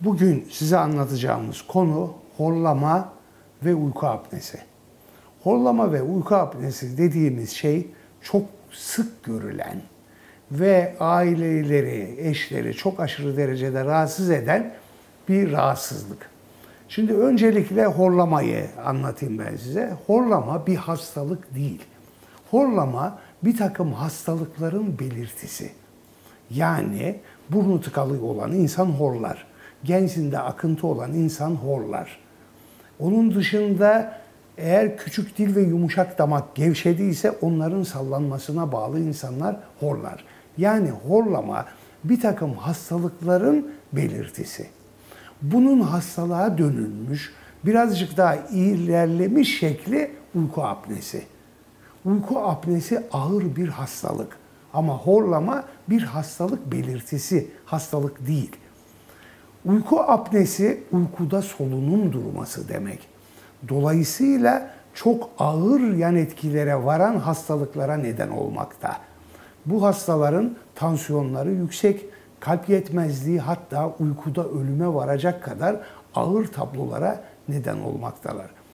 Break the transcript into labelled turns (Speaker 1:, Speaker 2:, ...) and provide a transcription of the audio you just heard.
Speaker 1: Bugün size anlatacağımız konu horlama ve uyku apnesi. Horlama ve uyku apnesi dediğimiz şey çok sık görülen ve aileleri, eşleri çok aşırı derecede rahatsız eden bir rahatsızlık. Şimdi öncelikle horlamayı anlatayım ben size. Horlama bir hastalık değil. Horlama bir takım hastalıkların belirtisi. Yani burnu tıkalı olan insan horlar. Genzinde akıntı olan insan horlar. Onun dışında eğer küçük dil ve yumuşak damak gevşediyse onların sallanmasına bağlı insanlar horlar. Yani horlama bir takım hastalıkların belirtisi. Bunun hastalığa dönülmüş, birazcık daha ilerlemiş şekli uyku apnesi. Uyku apnesi ağır bir hastalık ama horlama bir hastalık belirtisi, hastalık değil. Uyku apnesi uykuda solunum durması demek. Dolayısıyla çok ağır yan etkilere varan hastalıklara neden olmakta. Bu hastaların tansiyonları yüksek, kalp yetmezliği hatta uykuda ölüme varacak kadar ağır tablolara neden olmaktalar.